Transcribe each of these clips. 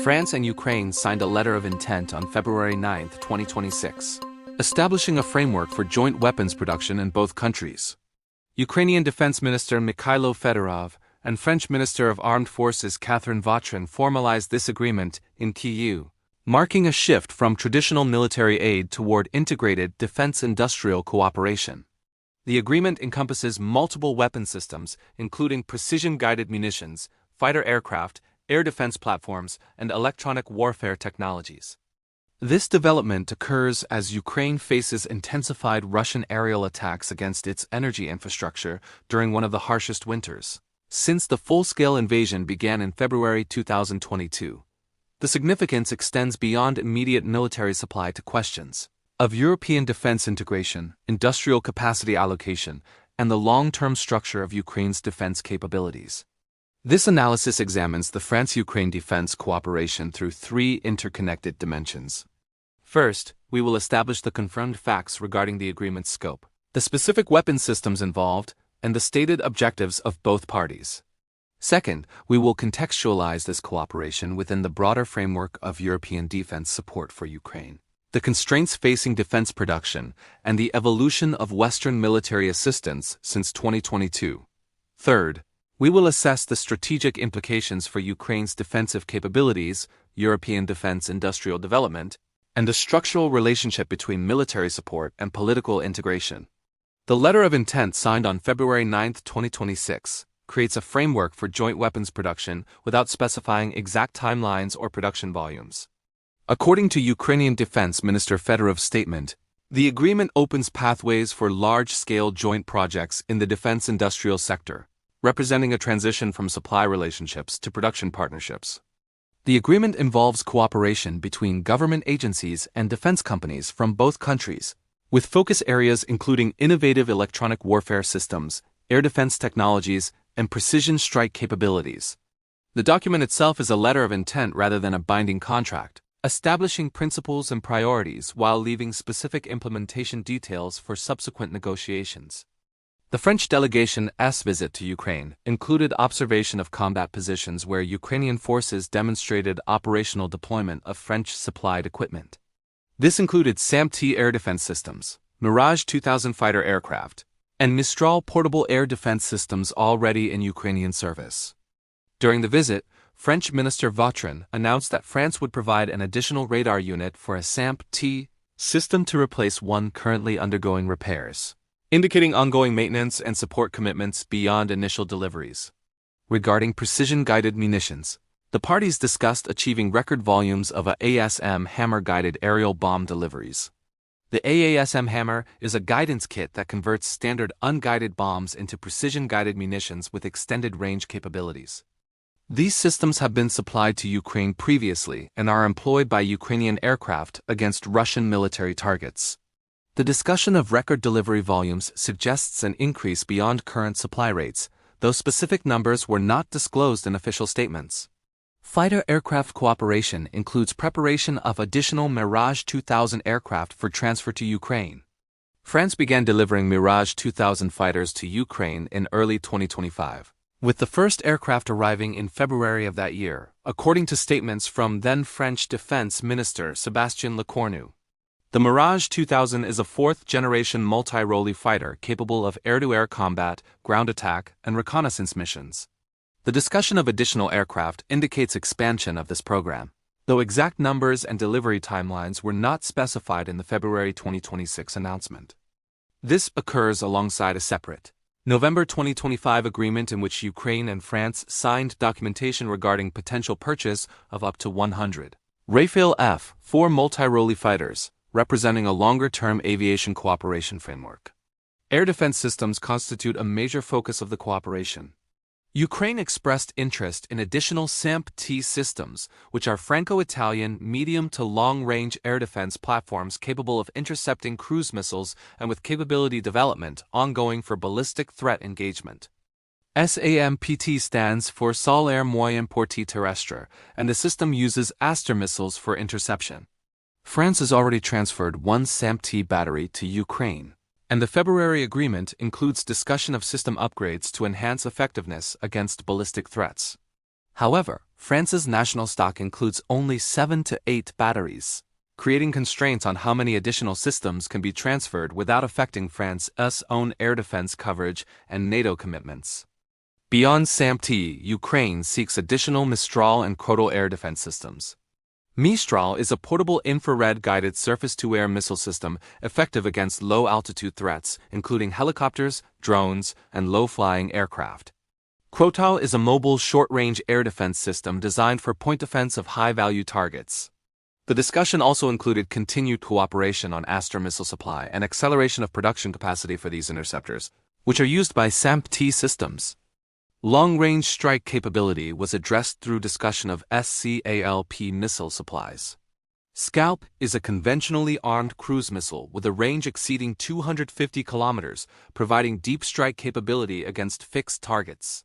France and Ukraine signed a letter of intent on February 9, 2026, establishing a framework for joint weapons production in both countries. Ukrainian Defense Minister Mikhailo Fedorov and French Minister of Armed Forces Catherine Vautrin formalized this agreement in Kyiv, marking a shift from traditional military aid toward integrated defense industrial cooperation. The agreement encompasses multiple weapon systems, including precision-guided munitions, fighter aircraft, air defense platforms, and electronic warfare technologies. This development occurs as Ukraine faces intensified Russian aerial attacks against its energy infrastructure during one of the harshest winters since the full-scale invasion began in February 2022. The significance extends beyond immediate military supply to questions of European defense integration, industrial capacity allocation, and the long-term structure of Ukraine's defense capabilities. This analysis examines the France-Ukraine defense cooperation through three interconnected dimensions. First, we will establish the confirmed facts regarding the agreement's scope, the specific weapon systems involved, and the stated objectives of both parties. Second, we will contextualize this cooperation within the broader framework of European defense support for Ukraine, the constraints facing defense production, and the evolution of Western military assistance since 2022. Third, we will assess the strategic implications for Ukraine's defensive capabilities, European defense industrial development, and the structural relationship between military support and political integration. The letter of intent signed on February 9, 2026, creates a framework for joint weapons production without specifying exact timelines or production volumes. According to Ukrainian Defense Minister Fedorov's statement, the agreement opens pathways for large-scale joint projects in the defense industrial sector, representing a transition from supply relationships to production partnerships. The agreement involves cooperation between government agencies and defense companies from both countries, with focus areas including innovative electronic warfare systems, air defense technologies, and precision strike capabilities. The document itself is a letter of intent rather than a binding contract, establishing principles and priorities while leaving specific implementation details for subsequent negotiations. The French delegation's visit to Ukraine included observation of combat positions where Ukrainian forces demonstrated operational deployment of French-supplied equipment. This included SAMP-T air defense systems, Mirage 2000 fighter aircraft, and Mistral portable air defense systems already in Ukrainian service. During the visit, French Minister Vautrin announced that France would provide an additional radar unit for a SAMP-T system to replace one currently undergoing repairs, indicating ongoing maintenance and support commitments beyond initial deliveries. Regarding precision-guided munitions, the parties discussed achieving record volumes of ASM hammer-guided aerial bomb deliveries. The AASM hammer is a guidance kit that converts standard unguided bombs into precision-guided munitions with extended range capabilities. These systems have been supplied to Ukraine previously and are employed by Ukrainian aircraft against Russian military targets. The discussion of record delivery volumes suggests an increase beyond current supply rates, though specific numbers were not disclosed in official statements. Fighter aircraft cooperation includes preparation of additional Mirage 2000 aircraft for transfer to Ukraine. France began delivering Mirage 2000 fighters to Ukraine in early 2025, with the first aircraft arriving in February of that year, according to statements from then-French Defense Minister Sébastien Lecornu. The Mirage 2000 is a fourth-generation multi-role fighter capable of air-to-air combat, ground attack, and reconnaissance missions. The discussion of additional aircraft indicates expansion of this program, though exact numbers and delivery timelines were not specified in the February 2026 announcement. This occurs alongside a separate November 2025 agreement in which Ukraine and France signed documentation regarding potential purchase of up to 100 Rafale F-4 multi-role fighters, representing a longer-term aviation cooperation framework. Air defense systems constitute a major focus of the cooperation. Ukraine expressed interest in additional SAMP-T systems, which are Franco-Italian medium to long-range air defense platforms capable of intercepting cruise missiles and with capability development ongoing for ballistic threat engagement. SAMPT stands for Sol Air Moyen Portée Terrestre, and the system uses Aster missiles for interception. France has already transferred one SAMP-T battery to Ukraine, and the February agreement includes discussion of system upgrades to enhance effectiveness against ballistic threats. However, France's national stock includes only 7 to 8 batteries, creating constraints on how many additional systems can be transferred without affecting France's own air defense coverage and NATO commitments. Beyond SAMP-T, Ukraine seeks additional Mistral and Krotal air defense systems. Mistral is a portable infrared-guided surface-to-air missile system effective against low-altitude threats, including helicopters, drones, and low-flying aircraft. Krotal is a mobile short-range air defense system designed for point defense of high-value targets. The discussion also included continued cooperation on Aster missile supply and acceleration of production capacity for these interceptors, which are used by SAMP-T systems. Long-range strike capability was addressed through discussion of SCALP missile supplies. SCALP is a conventionally armed cruise missile with a range exceeding 250 kilometers, providing deep strike capability against fixed targets.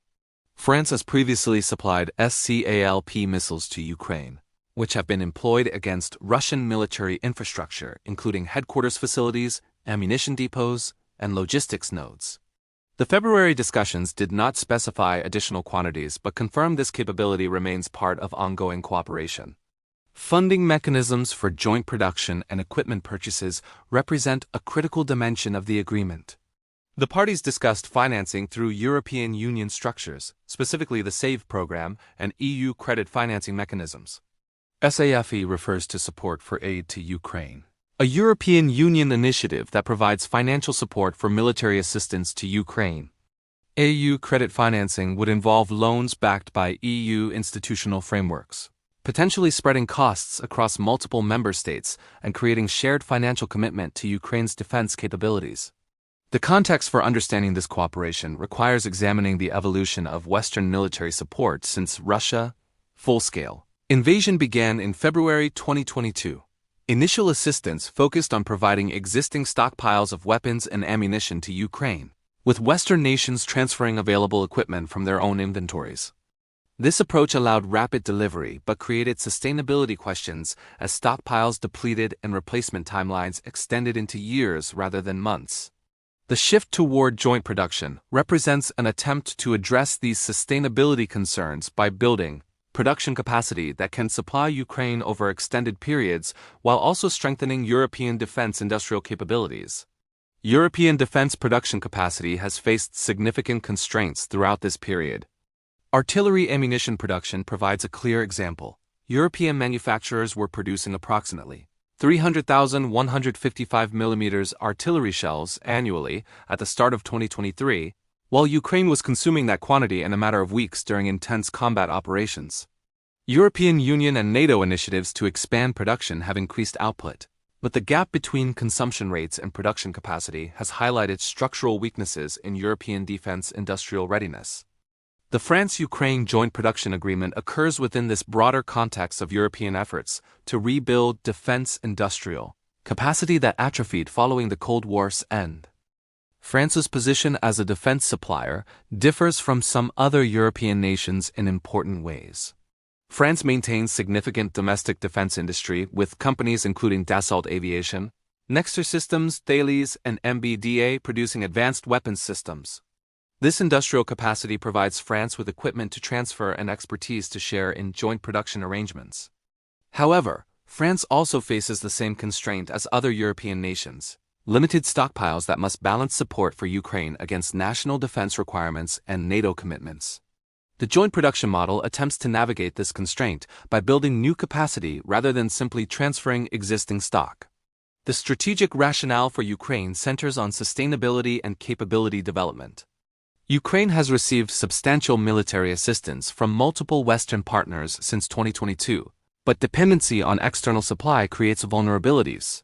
France has previously supplied SCALP missiles to Ukraine, which have been employed against Russian military infrastructure, including headquarters facilities, ammunition depots, and logistics nodes. The February discussions did not specify additional quantities but confirmed this capability remains part of ongoing cooperation. Funding mechanisms for joint production and equipment purchases represent a critical dimension of the agreement. The parties discussed financing through European Union structures, specifically the SAVE program and EU credit financing mechanisms. SAFE refers to support for aid to Ukraine, a European Union initiative that provides financial support for military assistance to Ukraine. EU credit financing would involve loans backed by EU institutional frameworks, potentially spreading costs across multiple member states and creating shared financial commitment to Ukraine's defense capabilities. The context for understanding this cooperation requires examining the evolution of Western military support since Russia's full-scale invasion began in February 2022. Initial assistance focused on providing existing stockpiles of weapons and ammunition to Ukraine, with Western nations transferring available equipment from their own inventories. This approach allowed rapid delivery but created sustainability questions as stockpiles depleted and replacement timelines extended into years rather than months. The shift toward joint production represents an attempt to address these sustainability concerns by building production capacity that can supply Ukraine over extended periods while also strengthening European defense industrial capabilities. European defense production capacity has faced significant constraints throughout this period. Artillery ammunition production provides a clear example. European manufacturers were producing approximately 300,000 155mm artillery shells annually at the start of 2023, while Ukraine was consuming that quantity in a matter of weeks during intense combat operations. European Union and NATO initiatives to expand production have increased output, but the gap between consumption rates and production capacity has highlighted structural weaknesses in European defense industrial readiness. The France-Ukraine Joint Production Agreement occurs within this broader context of European efforts to rebuild defense industrial capacity that atrophied following the Cold War's end. France's position as a defense supplier differs from some other European nations in important ways. France maintains significant domestic defense industry with companies including Dassault Aviation, Nexter Systems, Thales, and MBDA producing advanced weapons systems. This industrial capacity provides France with equipment to transfer and expertise to share in joint production arrangements. However, France also faces the same constraint as other European nations: limited stockpiles that must balance support for Ukraine against national defense requirements and NATO commitments. The joint production model attempts to navigate this constraint by building new capacity rather than simply transferring existing stock. The strategic rationale for Ukraine centers on sustainability and capability development. Ukraine has received substantial military assistance from multiple Western partners since 2022, but dependency on external supply creates vulnerabilities.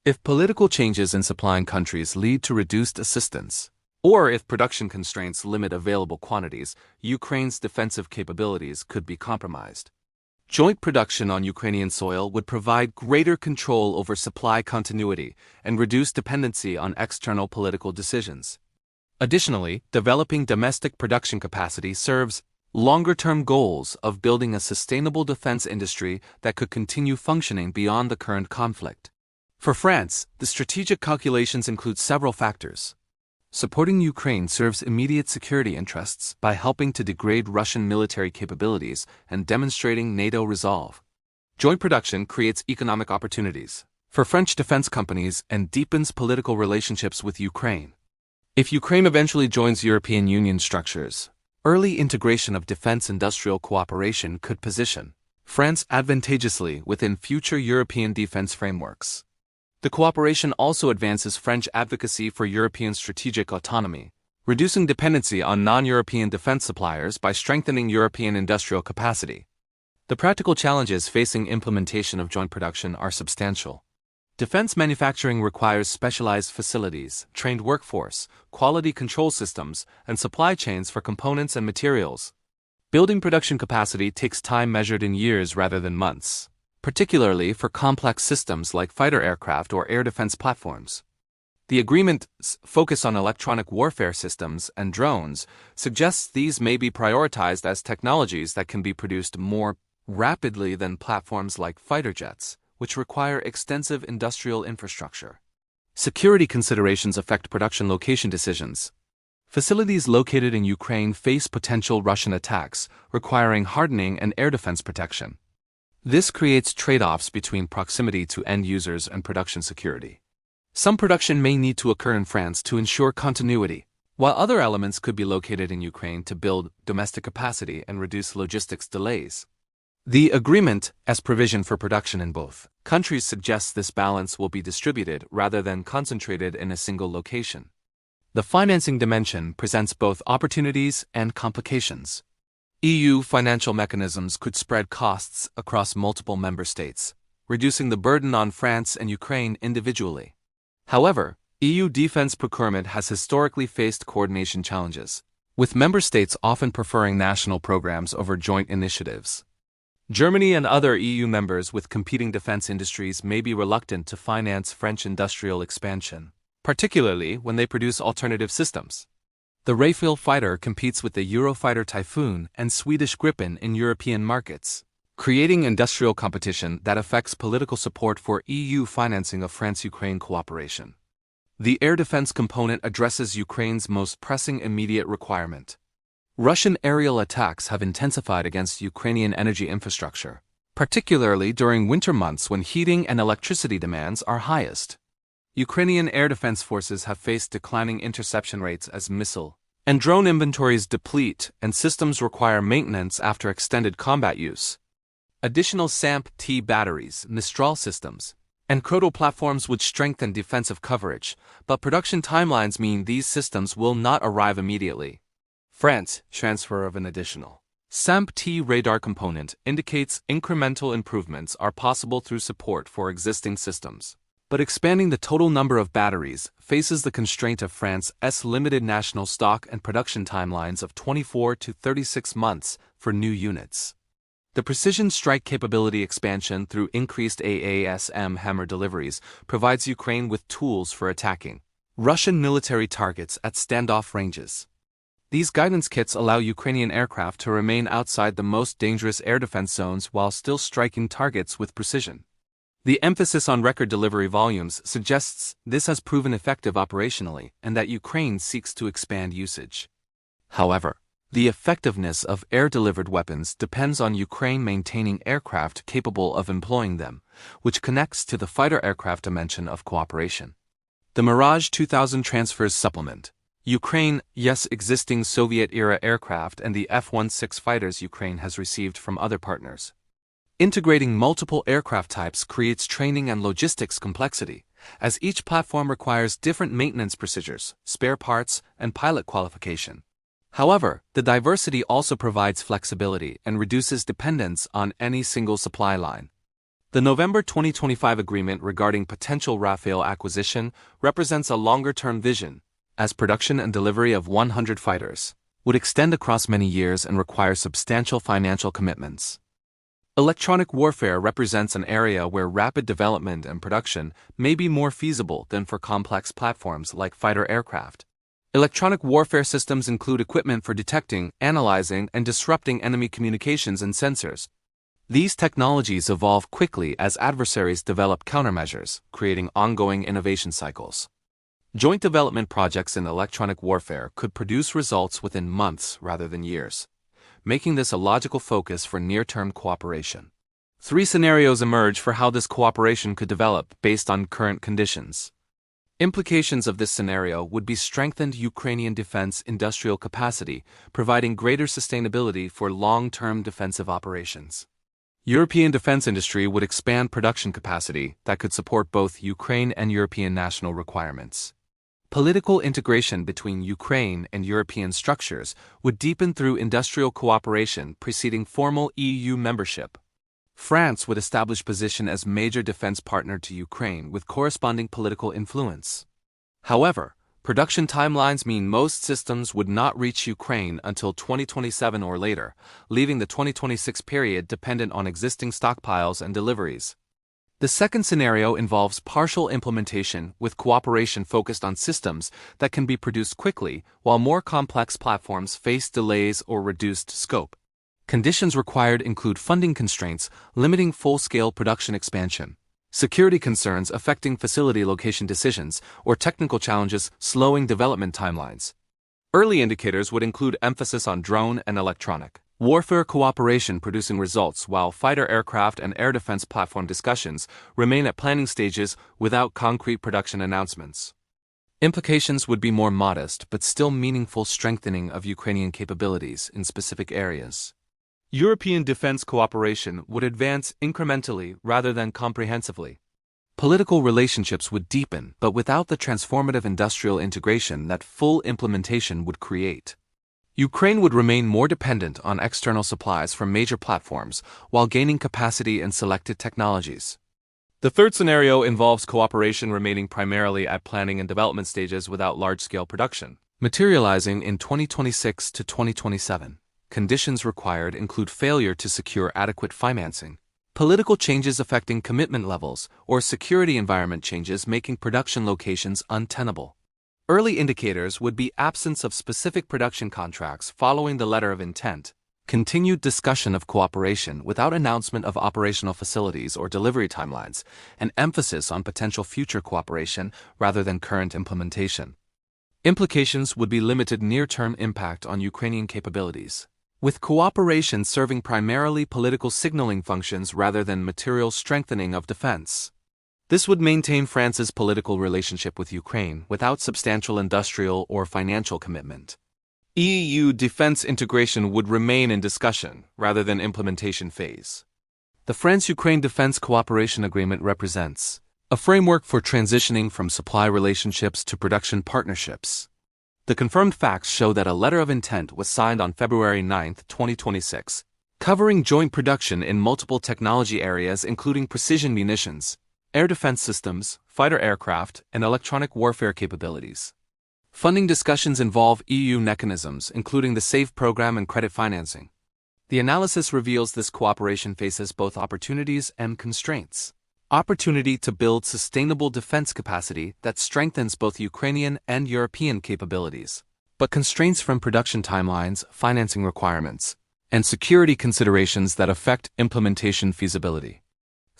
If political changes in supplying countries lead to reduced assistance, or if production constraints limit available quantities, Ukraine's defensive capabilities could be compromised. Joint production on Ukrainian soil would provide greater control over supply continuity and reduce dependency on external political decisions. Additionally, developing domestic production capacity serves longer-term goals of building a sustainable defense industry that could continue functioning beyond the current conflict. For France, the strategic calculations include several factors. Supporting Ukraine serves immediate security interests by helping to degrade Russian military capabilities and demonstrating NATO resolve. Joint production creates economic opportunities for French defense companies and deepens political relationships with Ukraine. If Ukraine eventually joins European Union structures, early integration of defense industrial cooperation could position France advantageously within future European defense frameworks. The cooperation also advances French advocacy for European strategic autonomy, reducing dependency on non-European defense suppliers by strengthening European industrial capacity. The practical challenges facing implementation of joint production are substantial. Defense manufacturing requires specialized facilities, trained workforce, quality control systems, and supply chains for components and materials. Building production capacity takes time measured in years rather than months, particularly for complex systems like fighter aircraft or air defense platforms. The agreement's focus on electronic warfare systems and drones suggests these may be prioritized as technologies that can be produced more rapidly than platforms like fighter jets, which require extensive industrial infrastructure. Security considerations affect production location decisions. Facilities located in Ukraine face potential Russian attacks, requiring hardening and air defense protection. This creates trade-offs between proximity to end users and production security. Some production may need to occur in France to ensure continuity, while other elements could be located in Ukraine to build domestic capacity and reduce logistics delays. The agreement, as provision for production in both countries, suggests this balance will be distributed rather than concentrated in a single location. The financing dimension presents both opportunities and complications. EU financial mechanisms could spread costs across multiple member states, reducing the burden on France and Ukraine individually. However, EU defense procurement has historically faced coordination challenges, with member states often preferring national programs over joint initiatives. Germany and other EU members with competing defense industries may be reluctant to finance French industrial expansion, particularly when they produce alternative systems. The Rafale fighter competes with the Eurofighter Typhoon and Swedish Gripen in European markets, creating industrial competition that affects political support for EU financing of France-Ukraine cooperation. The air defense component addresses Ukraine's most pressing immediate requirement. Russian aerial attacks have intensified against Ukrainian energy infrastructure, particularly during winter months when heating and electricity demands are highest. Ukrainian air defense forces have faced declining interception rates as missile and drone inventories deplete and systems require maintenance after extended combat use. Additional SAMP-T batteries, Mistral systems, and Kroto platforms would strengthen defensive coverage, but production timelines mean these systems will not arrive immediately. France, transfer of an additional SAMP-T radar component indicates incremental improvements are possible through support for existing systems. But expanding the total number of batteries faces the constraint of France's limited national stock and production timelines of 24 to 36 months for new units. The precision strike capability expansion through increased AASM hammer deliveries provides Ukraine with tools for attacking Russian military targets at standoff ranges. These guidance kits allow Ukrainian aircraft to remain outside the most dangerous air defense zones while still striking targets with precision. The emphasis on record delivery volumes suggests this has proven effective operationally and that Ukraine seeks to expand usage. However, the effectiveness of air-delivered weapons depends on Ukraine maintaining aircraft capable of employing them, which connects to the fighter aircraft dimension of cooperation. The Mirage 2000 transfers supplement Ukraine's existing Soviet-era aircraft and the F-16 fighters Ukraine has received from other partners. Integrating multiple aircraft types creates training and logistics complexity, as each platform requires different maintenance procedures, spare parts, and pilot qualification. However, the diversity also provides flexibility and reduces dependence on any single supply line. The November 2025 agreement regarding potential Rafale acquisition represents a longer-term vision, as production and delivery of 100 fighters would extend across many years and require substantial financial commitments. Electronic warfare represents an area where rapid development and production may be more feasible than for complex platforms like fighter aircraft. Electronic warfare systems include equipment for detecting, analyzing, and disrupting enemy communications and sensors. These technologies evolve quickly as adversaries develop countermeasures, creating ongoing innovation cycles. Joint development projects in electronic warfare could produce results within months rather than years, making this a logical focus for near-term cooperation. Three scenarios emerge for how this cooperation could develop based on current conditions. Implications of this scenario would be strengthened Ukrainian defense industrial capacity, providing greater sustainability for long-term defensive operations. European defense industry would expand production capacity that could support both Ukraine and European national requirements. Political integration between Ukraine and European structures would deepen through industrial cooperation preceding formal EU membership. France would establish position as major defense partner to Ukraine with corresponding political influence. However, production timelines mean most systems would not reach Ukraine until 2027 or later, leaving the 2026 period dependent on existing stockpiles and deliveries. The second scenario involves partial implementation with cooperation focused on systems that can be produced quickly, while more complex platforms face delays or reduced scope. Conditions required include funding constraints limiting full-scale production expansion, security concerns affecting facility location decisions, or technical challenges slowing development timelines. Early indicators would include emphasis on drone and electronic warfare cooperation producing results, while fighter aircraft and air defense platform discussions remain at planning stages without concrete production announcements. Implications would be more modest but still meaningful strengthening of Ukrainian capabilities in specific areas. European defense cooperation would advance incrementally rather than comprehensively. Political relationships would deepen, but without the transformative industrial integration that full implementation would create. Ukraine would remain more dependent on external supplies from major platforms while gaining capacity in selected technologies. The third scenario involves cooperation remaining primarily at planning and development stages without large-scale production, materializing in 2026 to 2027. Conditions required include failure to secure adequate financing, political changes affecting commitment levels, or security environment changes making production locations untenable. Early indicators would be absence of specific production contracts following the letter of intent, continued discussion of cooperation without announcement of operational facilities or delivery timelines, and emphasis on potential future cooperation rather than current implementation. Implications would be limited near-term impact on Ukrainian capabilities, with cooperation serving primarily political signaling functions rather than material strengthening of defense. This would maintain France's political relationship with Ukraine without substantial industrial or financial commitment. EU defense integration would remain in discussion rather than implementation phase. The France-Ukraine Defense Cooperation Agreement represents a framework for transitioning from supply relationships to production partnerships. The confirmed facts show that a letter of intent was signed on February 9, 2026, covering joint production in multiple technology areas including precision munitions, air defense systems, fighter aircraft, and electronic warfare capabilities. Funding discussions involve EU mechanisms, including the SAFE program and credit financing. The analysis reveals this cooperation faces both opportunities and constraints. Opportunity to build sustainable defense capacity that strengthens both Ukrainian and European capabilities, but constraints from production timelines, financing requirements, and security considerations that affect implementation feasibility.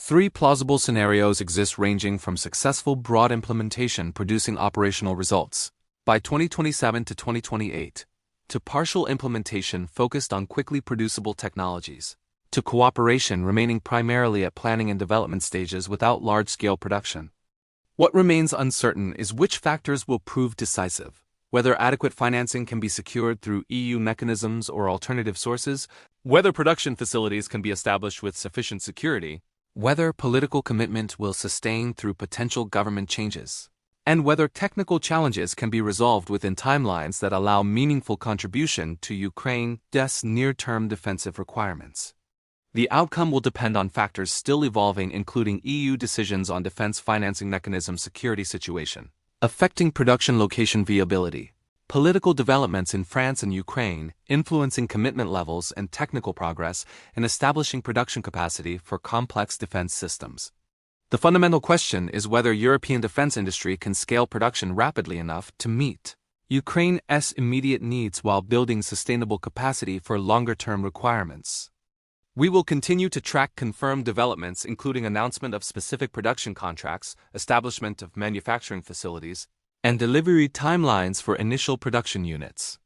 Three plausible scenarios exist ranging from successful broad implementation producing operational results by 2027 to 2028, to partial implementation focused on quickly producible technologies, to cooperation remaining primarily at planning and development stages without large-scale production. What remains uncertain is which factors will prove decisive, whether adequate financing can be secured through EU mechanisms or alternative sources, whether production facilities can be established with sufficient security, whether political commitment will sustain through potential government changes, and whether technical challenges can be resolved within timelines that allow meaningful contribution to Ukraine's near-term defensive requirements. The outcome will depend on factors still evolving, including EU decisions on defense financing mechanism security situation, affecting production location viability, political developments in France and Ukraine influencing commitment levels and technical progress in establishing production capacity for complex defense systems. The fundamental question is whether European defense industry can scale production rapidly enough to meet Ukraine's immediate needs while building sustainable capacity for longer-term requirements. We will continue to track confirmed developments, including announcement of specific production contracts, establishment of manufacturing facilities, and delivery timelines for initial production units.